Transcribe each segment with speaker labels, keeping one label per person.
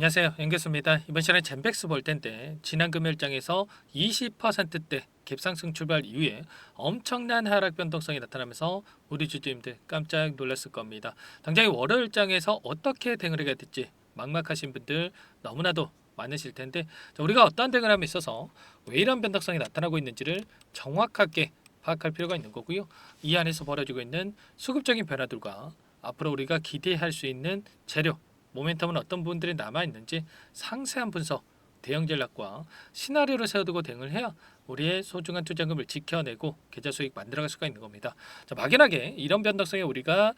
Speaker 1: 안녕하세요. 연결수입니다. 이번 시간에 젠백스 볼 텐데 지난 금요일장에서 20%대 갭상승 출발 이후에 엄청난 하락 변동성이 나타나면서 우리 주주님들 깜짝 놀랐을 겁니다. 당장에 월요일장에서 어떻게 대응을 해야 될지 막막하신 분들 너무나도 많으실 텐데, 자, 우리가 어떠한 대응을 함에 있어서 왜 이런 변동성이 나타나고 있는지를 정확하게 파악할 필요가 있는 거고요. 이 안에서 벌어지고 있는 수급적인 변화들과 앞으로 우리가 기대할 수 있는 재료, 모멘텀은 어떤 부분들이 남아있는지 상세한 분석, 대응 전략과 시나리오를 세워두고 대응을 해야 우리의 소중한 투자금을 지켜내고 계좌 수익 만들어갈 수가 있는 겁니다. 자, 막연하게 이런 변동성에 우리가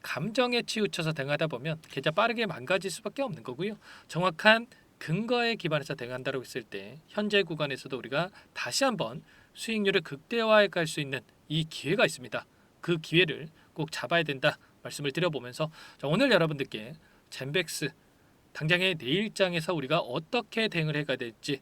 Speaker 1: 감정에 치우쳐서 대응하다 보면 계좌 빠르게 망가질 수밖에 없는 거고요. 정확한 근거에 기반해서 대응한다고 했을 때 현재 구간에서도 우리가 다시 한번 수익률을 극대화해 갈 수 있는 이 기회가 있습니다. 그 기회를 꼭 잡아야 된다 말씀을 드려보면서, 자, 오늘 여러분들께 젠백스 당장의 내일장에서 우리가 어떻게 대응을 해가야 될지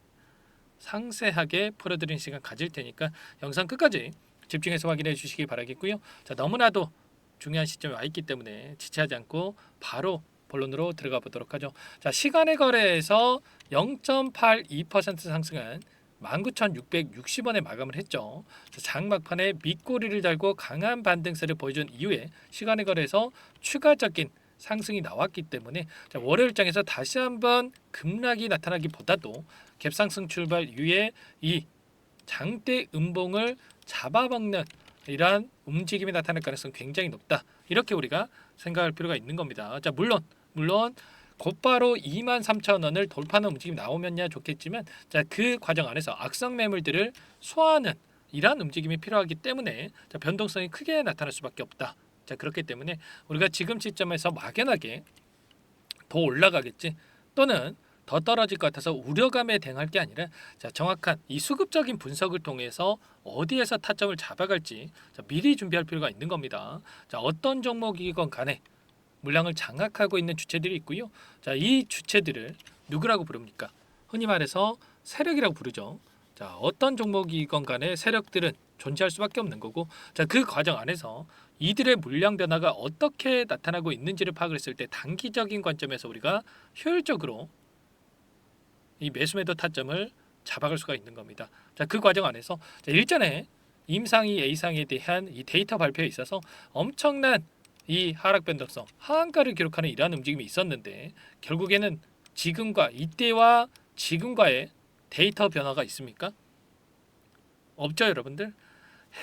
Speaker 1: 상세하게 풀어드리는 시간 가질 테니까 영상 끝까지 집중해서 확인해 주시기 바라겠고요. 자, 너무나도 중요한 시점에 와 있기 때문에 지체하지 않고 바로 본론으로 들어가 보도록 하죠. 자, 시간의 거래에서 0.82% 상승한 19,660원에 마감을 했죠. 장 막판에 밑꼬리를 달고 강한 반등세를 보여준 이후에 시간의 거래에서 추가적인 상승이 나왔기 때문에, 자, 월요일장에서 다시 한번 급락이 나타나기보다도 갭상승 출발 이후에 이 장대 음봉을 잡아먹는 이러한 움직임이 나타날 가능성이 굉장히 높다. 이렇게 우리가 생각할 필요가 있는 겁니다. 자, 물론 곧바로 23,000원을 돌파하는 움직임이 나오면야 좋겠지만, 자, 그 과정 안에서 악성 매물들을 소화하는 이러한 움직임이 필요하기 때문에, 자, 변동성이 크게 나타날 수밖에 없다. 자, 그렇기 때문에 우리가 지금 시점에서 막연하게 더 올라가겠지 또는 더 떨어질 것 같아서 우려감에 대응할 게 아니라, 자, 정확한 이 수급적인 분석을 통해서 어디에서 타점을 잡아갈지, 자, 미리 준비할 필요가 있는 겁니다. 자, 어떤 종목이건 간에 물량을 장악하고 있는 주체들이 있고요. 자, 이 주체들을 누구라고 부릅니까? 흔히 말해서 세력이라고 부르죠. 자, 어떤 종목이건 간에 세력들은 존재할 수밖에 없는 거고, 자, 그 과정 안에서 이들의 물량 변화가 어떻게 나타나고 있는지를 파악을 했을 때 단기적인 관점에서 우리가 효율적으로 이 매수매도 타점을 잡아갈 수가 있는 겁니다. 자, 그 과정 안에서, 자, 일전에 임상이 A상에 대한 이 데이터 발표에 있어서 엄청난 이 하락 변동성, 하한가를 기록하는 이러한 움직임이 있었는데, 결국에는 지금과 이때와 지금과의 데이터 변화가 있습니까? 없죠, 여러분들.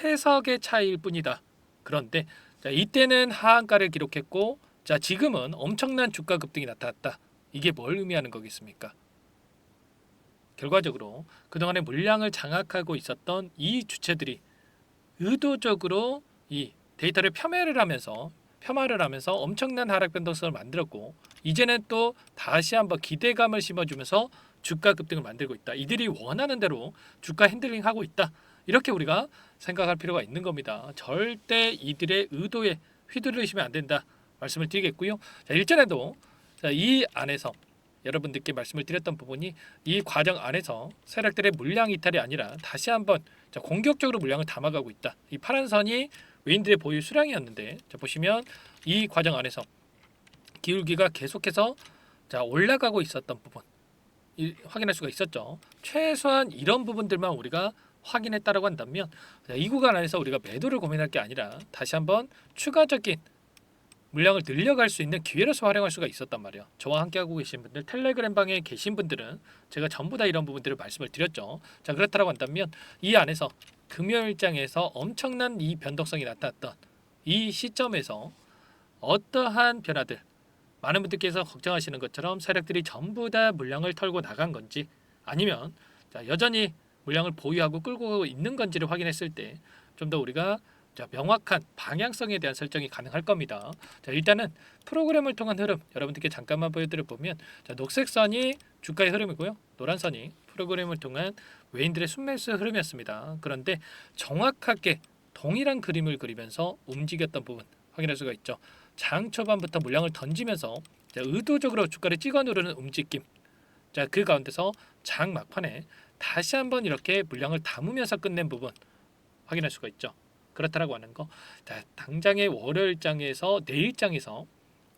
Speaker 1: 해석의 차이일 뿐이다. 그런데, 자, 이때는 하한가를 기록했고, 자, 지금은 엄청난 주가 급등이 나타났다. 이게 뭘 의미하는 거겠습니까? 결과적으로 그동안의 물량을 장악하고 있었던 이 주체들이 의도적으로 이 데이터를 폄하를 하면서 엄청난 하락 변동성을 만들었고, 이제는 또 다시 한번 기대감을 심어주면서 주가 급등을 만들고 있다. 이들이 원하는 대로 주가 핸들링 하고 있다. 이렇게 우리가 생각할 필요가 있는 겁니다. 절대 이들의 의도에 휘둘리시면 안 된다 말씀을 드리겠고요. 자, 일전에도, 자, 이 안에서 여러분들께 말씀을 드렸던 부분이, 이 과정 안에서 세력들의 물량 이탈이 아니라 다시 한번, 자, 공격적으로 물량을 담아가고 있다. 이 파란 선이 외인들의 보유 수량이었는데, 자, 보시면 이 과정 안에서 기울기가 계속해서, 자, 올라가고 있었던 부분 확인할 수가 있었죠. 최소한 이런 부분들만 우리가 확인했다라고 한다면, 자, 이 구간 안에서 우리가 매도를 고민할 게 아니라 다시 한번 추가적인 물량을 늘려갈 수 있는 기회로서 활용할 수가 있었단 말이에요. 저와 함께하고 계신 분들, 텔레그램 방에 계신 분들은 제가 전부 다 이런 부분들을 말씀을 드렸죠. 자, 그렇다고 한다면 이 안에서 금요일장에서 엄청난 이 변동성이 나타났던 이 시점에서 어떠한 변화들, 많은 분들께서 걱정하시는 것처럼 세력들이 전부 다 물량을 털고 나간 건지, 아니면, 자, 여전히 물량을 보유하고 끌고 가고 있는 건지를 확인했을 때 좀 더 우리가, 자, 명확한 방향성에 대한 설정이 가능할 겁니다. 자, 일단은 프로그램을 통한 흐름 여러분들께 잠깐만 보여드려 보면, 자, 녹색 선이 주가의 흐름이고요, 노란 선이 프로그램을 통한 외인들의 순매수 흐름이었습니다. 그런데 정확하게 동일한 그림을 그리면서 움직였던 부분 확인할 수가 있죠. 장 초반부터 물량을 던지면서, 자, 의도적으로 주가를 찍어 누르는 움직임. 자, 그 가운데서 장 막판에 다시 한번 이렇게 물량을 담으면서 끝낸 부분 확인할 수가 있죠. 그렇다라고 하는 거. 자, 당장의 월요일장에서 내일장에서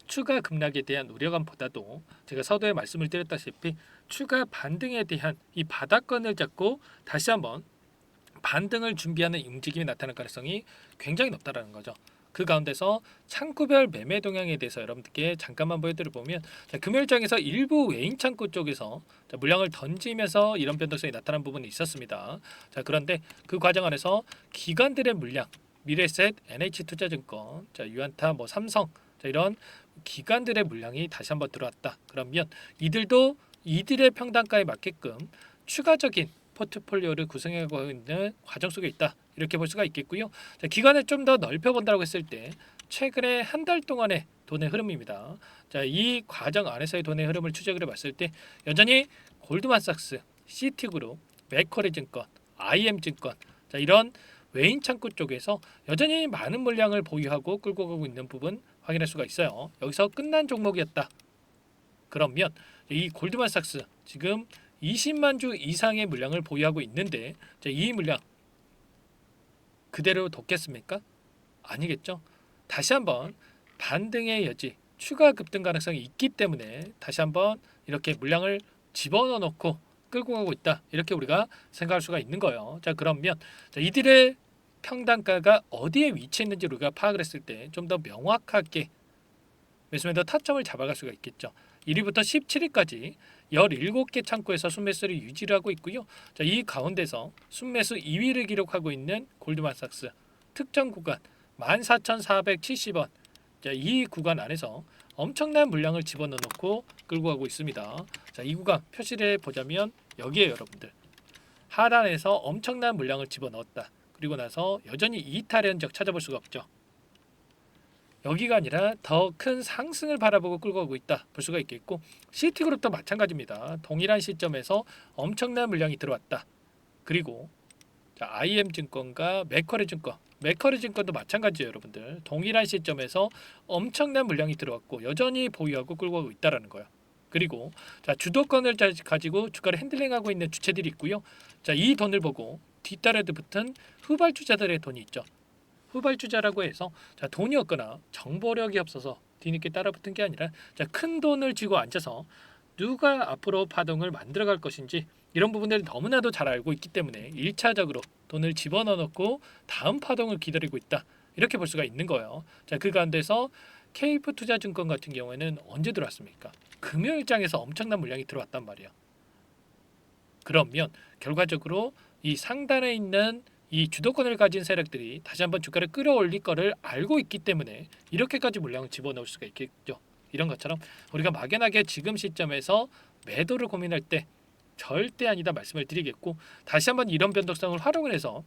Speaker 1: 추가 급락에 대한 우려감보다도 제가 서두에 말씀을 드렸다시피 추가 반등에 대한 이 바닥권을 잡고 다시 한번 반등을 준비하는 움직임이 나타날 가능성이 굉장히 높다라는 거죠. 그 가운데서 창구별 매매 동향에 대해서 여러분들께 잠깐만 보여드려 보면, 금요일장에서 일부 외인 창구 쪽에서 물량을 던지면서 이런 변동성이 나타난 부분이 있었습니다. 그런데 그 과정 안에서 기관들의 물량, 미래셋, NH투자증권, 유안타, 삼성, 이런 기관들의 물량이 다시 한번 들어왔다. 그러면 이들도 이들의 평단가에 맞게끔 추가적인 포트폴리오를 구성해가고 있는 과정 속에 있다. 이렇게 볼 수가 있겠고요. 기간을 좀 더 넓혀본다고 했을 때 최근에 한 달 동안의 돈의 흐름입니다. 이 과정 안에서의 돈의 흐름을 추적을 해봤을 때 여전히 골드만삭스, 시티그룹, 맥쿼리증권, IM증권, 이런 외인 창구 쪽에서 여전히 많은 물량을 보유하고 끌고 가고 있는 부분 확인할 수가 있어요. 여기서 끝난 종목이었다. 그러면 이 골드만삭스 지금 20만 주 이상의 물량을 보유하고 있는데 이 물량 그대로 뒀겠습니까? 아니겠죠. 다시 한번 반등의 여지, 추가 급등 가능성이 있기 때문에 다시 한번 이렇게 물량을 집어넣어 놓고 끌고 가고 있다. 이렇게 우리가 생각할 수가 있는 거예요. 그러면 이들의 평단가가 어디에 위치했는지 우리가 파악을 했을 때 좀 더 명확하게 매수매도 타점을 잡아갈 수가 있겠죠. 1위부터 17위까지 17개 창구에서 순매수를 유지를 하고 있고요. 이 가운데서 순매수 2위를 기록하고 있는 골드만삭스 특정 구간 14,470원, 이 구간 안에서 엄청난 물량을 집어넣고 끌고 가고 있습니다. 이 구간 표시를 보자면 여기에 여러분들 하단에서 엄청난 물량을 집어넣었다. 그리고 나서 여전히 이탈의 흔적 찾아볼 수가 없죠. 여기가 아니라 더 큰 상승을 바라보고 끌고 가고 있다 볼 수가 있겠고, 시티그룹도 마찬가지입니다. 동일한 시점에서 엄청난 물량이 들어왔다. 그리고 IM증권과 맥쿼리증권도 마찬가지예요. 여러분들 동일한 시점에서 엄청난 물량이 들어왔고 여전히 보유하고 끌고 가고 있다라는 거예요. 그리고 주도권을 가지고 주가를 핸들링하고 있는 주체들이 있고요. 이 돈을 보고 뒤따라 붙은 후발주자들의 돈이 있죠. 후발주자라고 해서 돈이 없거나 정보력이 없어서 뒤늦게 따라붙은 게 아니라 큰 돈을 쥐고 앉아서 누가 앞으로 파동을 만들어갈 것인지 이런 부분들을 너무나도 잘 알고 있기 때문에 1차적으로 돈을 집어넣고 다음 파동을 기다리고 있다. 이렇게 볼 수가 있는 거예요. 그 가운데서 KF투자증권 같은 경우에는 언제 들어왔습니까? 금요일장에서 엄청난 물량이 들어왔단 말이에요. 그러면 결과적으로 이 상단에 있는 이 주도권을 가진 세력들이 다시 한번 주가를 끌어올릴 거를 알고 있기 때문에 이렇게까지 물량을 집어넣을 수가 있겠죠. 이런 것처럼 우리가 막연하게 지금 시점에서 매도를 고민할 때 절대 아니다 말씀을 드리겠고, 다시 한번 이런 변동성을 활용을 해서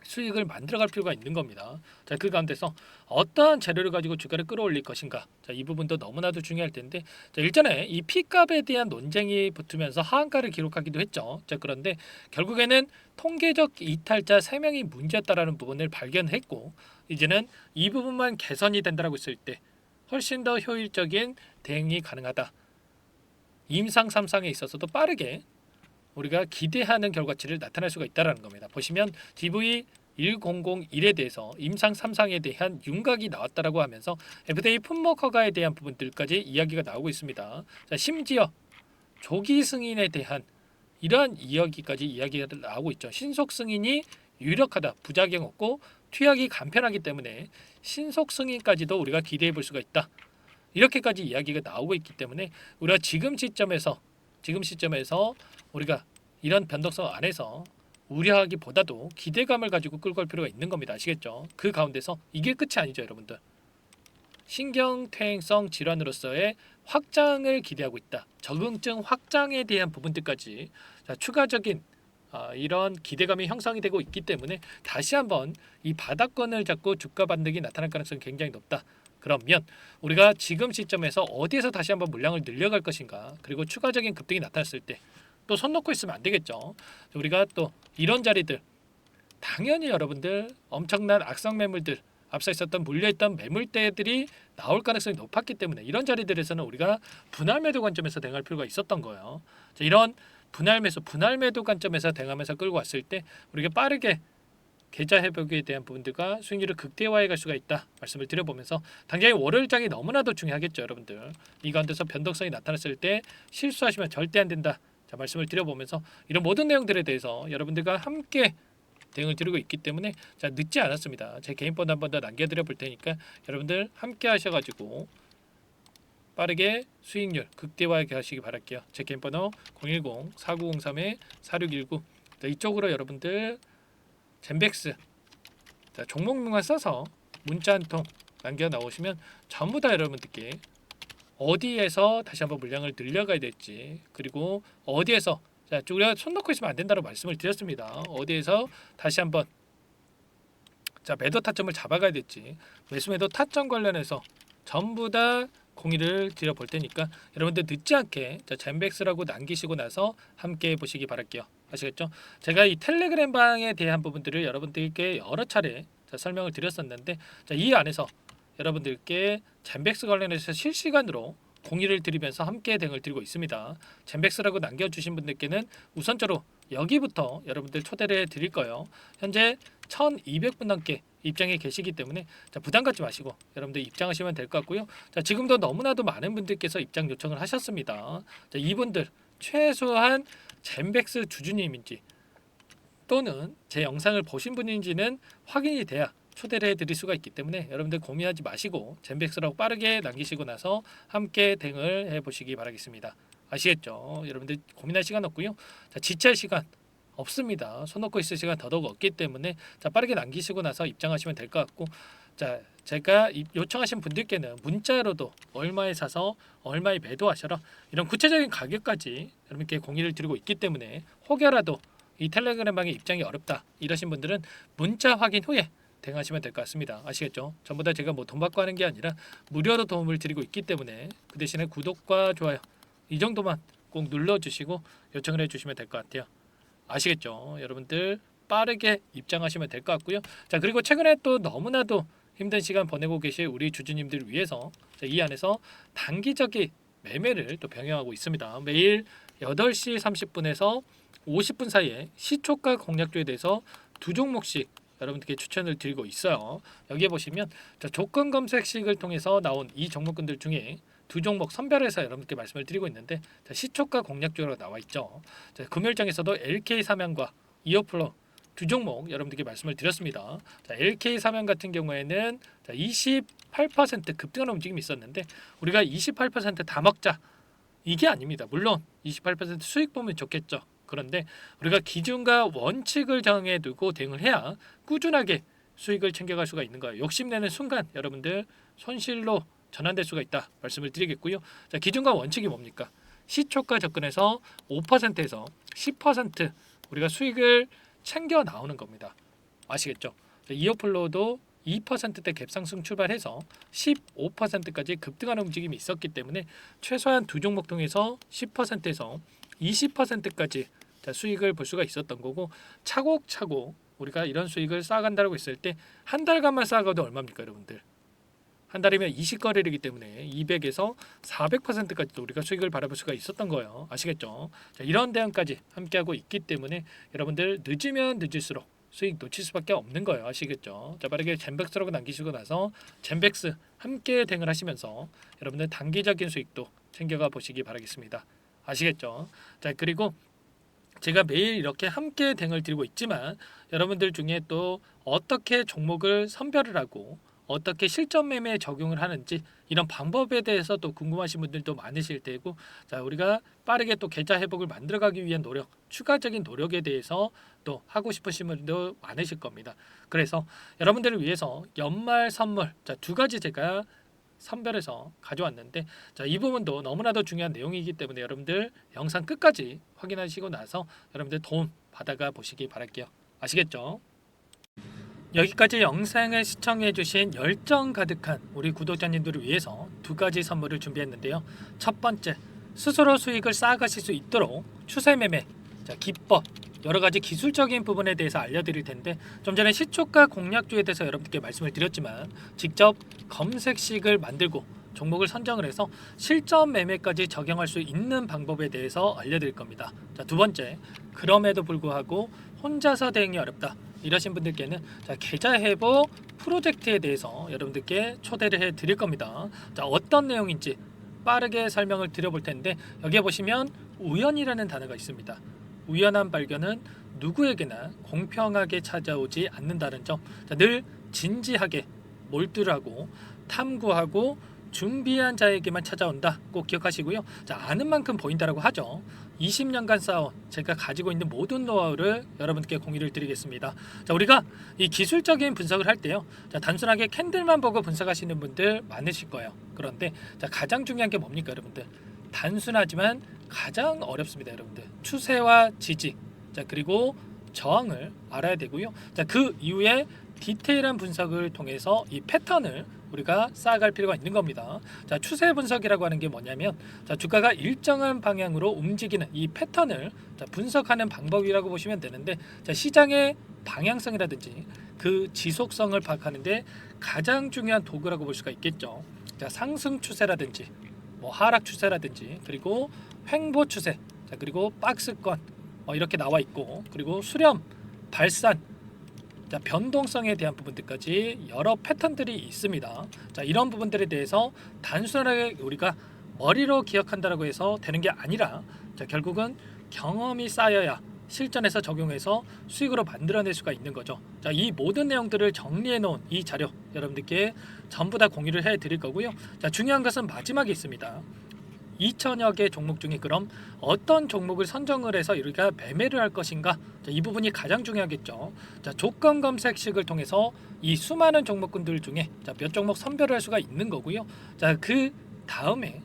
Speaker 1: 수익을 만들어갈 필요가 있는 겁니다. 그 가운데서 어떠한 재료를 가지고 주가를 끌어올릴 것인가, 이 부분도 너무나도 중요할 텐데, 일전에 이 P값에 대한 논쟁이 붙으면서 하한가를 기록하기도 했죠. 그런데 결국에는 통계적 이탈자 3명이 문제였다라는 부분을 발견했고, 이제는 이 부분만 개선이 된다고 했을 때 훨씬 더 효율적인 대응이 가능하다. 임상 3상에 있어서도 빠르게 우리가 기대하는 결과치를 나타낼 수가 있다는 겁니다. 보시면 DV1001에 대해서 임상 3상에 대한 윤곽이 나왔다라고 하면서 FDA 품목 허가에 대한 부분들까지 이야기가 나오고 있습니다. 심지어 조기 승인에 대한 이러한 이야기까지 이야기가 나오고 있죠. 신속 승인이 유력하다, 부작용 없고 투약이 간편하기 때문에 신속 승인까지도 우리가 기대해 볼 수가 있다. 이렇게까지 이야기가 나오고 있기 때문에 우리가 지금 시점에서 우리가 이런 변동성 안에서 우려하기보다도 기대감을 가지고 끌고 갈 필요가 있는 겁니다. 아시겠죠? 그 가운데서 이게 끝이 아니죠, 여러분들. 신경퇴행성 질환으로서의 확장을 기대하고 있다. 적응증 확장에 대한 부분들까지 추가적인 이런 기대감이 형성이 되고 있기 때문에 다시 한번 이 바닥권을 잡고 주가 반등이 나타날 가능성이 굉장히 높다. 그러면 우리가 지금 시점에서 어디에서 다시 한번 물량을 늘려갈 것인가, 그리고 추가적인 급등이 나타났을 때 또 손 놓고 있으면 안 되겠죠. 우리가 또 이런 자리들, 당연히 여러분들 엄청난 악성 매물들, 앞서 있었던 물려있던 매물대들이 나올 가능성이 높았기 때문에 이런 자리들에서는 우리가 분할 매도 관점에서 대응할 필요가 있었던 거예요. 이런 분할 매도 관점에서 대응하면서 끌고 왔을 때 우리가 빠르게 계좌 회복에 대한 부분들과 수익률을 극대화해 갈 수가 있다 말씀을 드려보면서 당장의 월요일장이 너무나도 중요하겠죠. 여러분들 이 가운데서 변동성이 나타났을 때 실수하시면 절대 안 된다. 자, 말씀을 드려보면서 이런 모든 내용들에 대해서 여러분들과 함께 대응을 드리고 있기 때문에 자, 늦지 않았습니다. 제 개인 번 한 번 더 남겨드려 볼 테니까 여러분들 함께 하셔가지고 빠르게 수익률 극대화하게 하시기 바랄게요. 제 개인 번호 010-4903-4619 이쪽으로 여러분들 젠백스 자, 종목명만 써서 문자 한 통 남겨 나오시면 전부 다 여러분들께 어디에서 다시 한번 물량을 늘려가야 될지 그리고 어디에서 자, 우리가 손 놓고 있으면 안 된다고 말씀을 드렸습니다. 어디에서 다시 한번 자, 매도 타점을 잡아가야 될지 매수 매도 타점 관련해서 전부 다 공유를 드려볼 테니까 여러분들 늦지 않게 자, 젠백스라고 남기시고 나서 함께 보시기 바랄게요. 아시겠죠? 제가 이 텔레그램 방에 대한 부분들을 여러분들께 여러 차례 자, 설명을 드렸었는데 자, 이 안에서 여러분들께 젠백스 관련해서 실시간으로 공유를 드리면서 함께 대응을 드리고 있습니다. 젠백스라고 남겨주신 분들께는 우선적으로 여기부터 여러분들 초대를 드릴 거예요. 현재 1200분 넘게 입장에 계시기 때문에 자, 부담 갖지 마시고 여러분들 입장하시면 될 것 같고요. 자, 지금도 너무나도 많은 분들께서 입장 요청을 하셨습니다. 자, 이분들 최소한 젠백스 주주님인지 또는 제 영상을 보신 분인지는 확인이 돼야 초대를 해드릴 수가 있기 때문에 여러분들 고민하지 마시고 젠백스라고 빠르게 남기시고 나서 함께 대응을 해보시기 바라겠습니다. 아시겠죠? 여러분들 고민할 시간 없고요. 자, 지체할 시간 없습니다. 손 놓고 있을 시간 더더욱 없기 때문에 자, 빠르게 남기시고 나서 입장하시면 될 것 같고 자, 제가 요청하신 분들께는 문자로도 얼마에 사서 얼마에 매도하셔라 이런 구체적인 가격까지 여러분께 공유를 드리고 있기 때문에 혹여라도 이 텔레그램 방에 입장이 어렵다 이러신 분들은 문자 확인 후에 대응하시면 될 것 같습니다. 아시겠죠? 전부 다 제가 뭐 돈 받고 하는 게 아니라 무료로 도움을 드리고 있기 때문에 그 대신에 구독과 좋아요 이 정도만 꼭 눌러주시고 요청을 해주시면 될 것 같아요. 아시겠죠? 여러분들 빠르게 입장하시면 될 것 같고요. 자, 그리고 최근에 또 너무나도 힘든 시간 보내고 계실 우리 주주님들을 위해서 이 안에서 단기적인 매매를 또 병행하고 있습니다. 매일 8시 30분에서 50분 사이에 시초가 공략주에 대해서 두 종목씩 여러분들께 추천을 드리고 있어요. 여기에 보시면 자, 조건 검색식을 통해서 나온 이 종목군들 중에 두 종목 선별해서 여러분께 말씀을 드리고 있는데 자, 시초가 공략주로 나와 있죠. 자, 금요일장에서도 LK 사면과 이어플로 두 종목 여러분들께 말씀을 드렸습니다. 자, LK 사면 같은 경우에는 자, 28% 급등하는 움직임이 있었는데 우리가 28%다 먹자 이게 아닙니다. 물론 28% 수익 보면 좋겠죠. 그런데 우리가 기준과 원칙을 정해두고 대응을 해야 꾸준하게 수익을 챙겨갈 수가 있는 거예요. 욕심내는 순간 여러분들 손실로 전환될 수가 있다 말씀을 드리겠고요. 자, 기준과 원칙이 뭡니까? 시초가 접근해서 5%에서 10% 우리가 수익을 챙겨 나오는 겁니다. 아시겠죠? 이어플로도 2%대 갭상승 출발해서 15%까지 급등하는 움직임이 있었기 때문에 최소한 두 종목 통해서 10%에서 20%까지 수익을 볼 수가 있었던 거고 차곡차곡 우리가 이런 수익을 쌓아간다고 했을 때 한 달간만 쌓아가도 얼마입니까 여러분들? 한 달이면 20거래이기 때문에 200에서 400%까지도 우리가 수익을 바라볼 수가 있었던 거예요. 아시겠죠? 자, 이런 대응까지 함께하고 있기 때문에 여러분들 늦으면 늦을수록 수익 놓칠 수밖에 없는 거예요. 아시겠죠? 자, 빠르게 젠백스라고 남기시고 나서 젠백스 함께 대응을 하시면서 여러분들 단기적인 수익도 챙겨가 보시기 바라겠습니다. 아시겠죠? 자, 그리고 제가 매일 이렇게 함께 대응을 드리고 있지만 여러분들 중에 또 어떻게 종목을 선별을 하고 어떻게 실전 매매에 적용을 하는지 이런 방법에 대해서 또 궁금하신 분들도 많으실 테고 자, 우리가 빠르게 또 계좌 회복을 만들어가기 위한 노력 추가적인 노력에 대해서 또 하고 싶으신 분들도 많으실 겁니다. 그래서 여러분들을 위해서 연말 선물 자, 두 가지 제가 선별해서 가져왔는데 자, 이 부분도 너무나도 중요한 내용이기 때문에 여러분들 영상 끝까지 확인하시고 나서 여러분들 도움 받아가 보시기 바랄게요. 아시겠죠? 여기까지 영상을 시청해주신 열정 가득한 우리 구독자님들을 위해서 두 가지 선물을 준비했는데요. 첫 번째, 스스로 수익을 쌓아가실 수 있도록 추세 매매 기법 여러 가지 기술적인 부분에 대해서 알려드릴 텐데 좀 전에 시초가 공략주에 대해서 여러분께 말씀을 드렸지만 직접 검색식을 만들고 종목을 선정을 해서 실전 매매까지 적용할 수 있는 방법에 대해서 알려드릴 겁니다. 자, 두 번째, 그럼에도 불구하고 혼자서 대응이 어렵다. 이러신 분들께는 자, 계좌 회복 프로젝트에 대해서 여러분들께 초대를 해 드릴 겁니다. 자, 어떤 내용인지 빠르게 설명을 드려볼 텐데 여기에 보시면 우연이라는 단어가 있습니다. 우연한 발견은 누구에게나 공평하게 찾아오지 않는다는 점. 자, 늘 진지하게 몰두하고 탐구하고 준비한 자에게만 찾아온다. 꼭 기억하시고요. 자, 아는 만큼 보인다라고 하죠. 20년간 쌓아온 제가 가지고 있는 모든 노하우를 여러분께 공유를 드리겠습니다. 자, 우리가 이 기술적인 분석을 할 때요. 자, 단순하게 캔들만 보고 분석하시는 분들 많으실 거예요. 그런데 자, 가장 중요한 게 뭡니까, 여러분들? 단순하지만 가장 어렵습니다, 여러분들. 추세와 지지, 자, 그리고 저항을 알아야 되고요. 자, 그 이후에 디테일한 분석을 통해서 이 패턴을 우리가 쌓아갈 필요가 있는 겁니다. 자, 추세 분석이라고 하는 게 뭐냐면 자, 주가가 일정한 방향으로 움직이는 이 패턴을 자, 분석하는 방법이라고 보시면 되는데 자, 시장의 방향성이라든지 그 지속성을 파악하는데 가장 중요한 도구라고 볼 수가 있겠죠. 자, 상승 추세라든지 뭐 하락 추세라든지 그리고 횡보 추세, 자, 그리고 박스권 이렇게 나와 있고 그리고 수렴, 발산, 자, 변동성에 대한 부분들까지 여러 패턴들이 있습니다. 자, 이런 부분들에 대해서 단순하게 우리가 머리로 기억한다라고 해서 되는 게 아니라 자, 결국은 경험이 쌓여야 실전에서 적용해서 수익으로 만들어낼 수가 있는 거죠. 자, 이 모든 내용들을 정리해 놓은 이 자료 여러분들께 전부 다 공유를 해 드릴 거고요. 자, 중요한 것은 마지막에 있습니다. 2천여 개 종목 중에 그럼 어떤 종목을 선정을 해서 우리가 매매를 할 것인가? 자, 이 부분이 가장 중요하겠죠. 자, 조건 검색식을 통해서 이 수많은 종목군들 중에 자, 몇 종목 선별을 할 수가 있는 거고요. 자, 그 다음에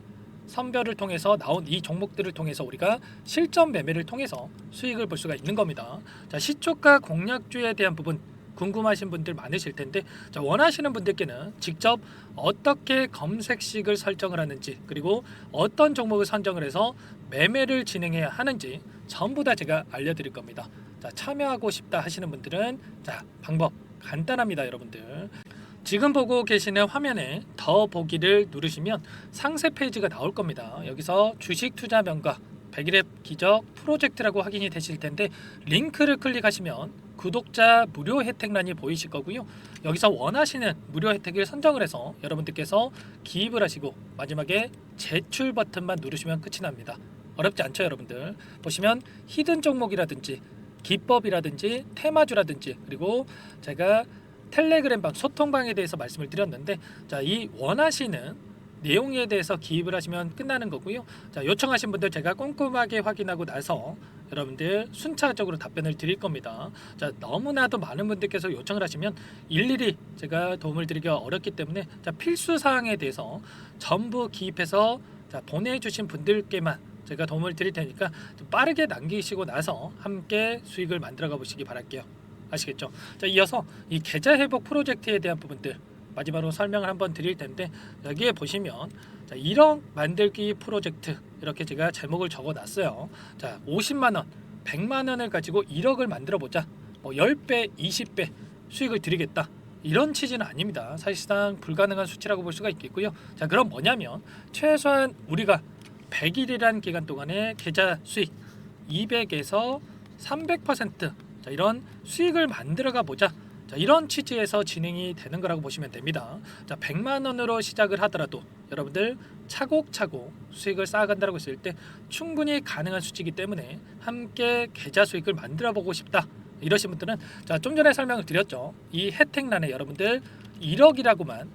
Speaker 1: 선별을 통해서 나온 이 종목들을 통해서 우리가 실전 매매를 통해서 수익을 볼 수가 있는 겁니다. 자, 시초가 공략주에 대한 부분 궁금하신 분들 많으실 텐데 자, 원하시는 분들께는 직접 어떻게 검색식을 설정을 하는지 그리고 어떤 종목을 선정을 해서 매매를 진행해야 하는지 전부 다 제가 알려드릴 겁니다. 자, 참여하고 싶다 하시는 분들은 자, 방법 간단합니다, 여러분들. 지금 보고 계시는 화면에 더 보기를 누르시면 상세 페이지가 나올 겁니다. 여기서 주식 투자 명가 100일의 기적 프로젝트라고 확인이 되실 텐데 링크를 클릭하시면 구독자 무료 혜택란이 보이실 거고요. 여기서 원하시는 무료 혜택을 선정을 해서 여러분들께서 기입을 하시고 마지막에 제출 버튼만 누르시면 끝이 납니다. 어렵지 않죠, 여러분들? 보시면 히든 종목이라든지 기법이라든지 테마주라든지 그리고 제가 텔레그램방 소통방에 대해서 말씀을 드렸는데 자, 이 원하시는 내용에 대해서 기입을 하시면 끝나는 거고요. 자, 요청하신 분들 제가 꼼꼼하게 확인하고 나서 여러분들 순차적으로 답변을 드릴 겁니다. 자, 너무나도 많은 분들께서 요청을 하시면 일일이 제가 도움을 드리기가 어렵기 때문에 자, 필수 사항에 대해서 전부 기입해서 자, 보내주신 분들께만 제가 도움을 드릴 테니까 좀 빠르게 남기시고 나서 함께 수익을 만들어가 보시기 바랄게요. 아시겠죠? 자, 이어서 이 계좌 회복 프로젝트에 대한 부분들 마지막으로 설명을 한번 드릴 텐데 여기에 보시면 자, 1억 만들기 프로젝트 이렇게 제가 제목을 적어 놨어요. 자, 50만 원, 100만 원을 가지고 1억을 만들어 보자. 뭐 10배, 20배 수익을 드리겠다. 이런 취지는 아닙니다. 사실상 불가능한 수치라고 볼 수가 있겠고요. 자, 그럼 뭐냐면 최소한 우리가 100일이란 기간 동안에 계좌 수익 200에서 300% 자, 이런 수익을 만들어가 보자. 자, 이런 취지에서 진행이 되는 거라고 보시면 됩니다. 자, 100만 원으로 시작을 하더라도 여러분들 차곡차곡 수익을 쌓아간다고 했을 때 충분히 가능한 수치이기 때문에 함께 계좌 수익을 만들어 보고 싶다. 이러신 분들은 자, 좀 전에 설명을 드렸죠. 이 혜택란에 여러분들 1억이라고만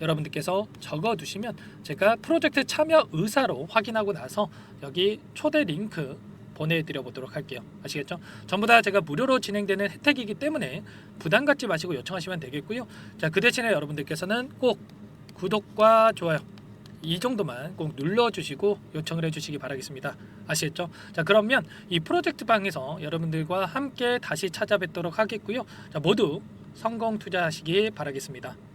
Speaker 1: 여러분들께서 적어 두시면 제가 프로젝트 참여 의사로 확인하고 나서 여기 초대 링크 보내드려 보도록 할게요. 아시겠죠? 전부 다 제가 무료로 진행되는 혜택이기 때문에 부담 갖지 마시고 요청하시면 되겠고요. 자, 그 대신에 여러분들께서는 꼭 구독과 좋아요 이 정도만 꼭 눌러주시고 요청을 해주시기 바라겠습니다. 아시겠죠? 자, 그러면 이 프로젝트 방에서 여러분들과 함께 다시 찾아뵙도록 하겠고요. 자, 모두 성공 투자하시기 바라겠습니다.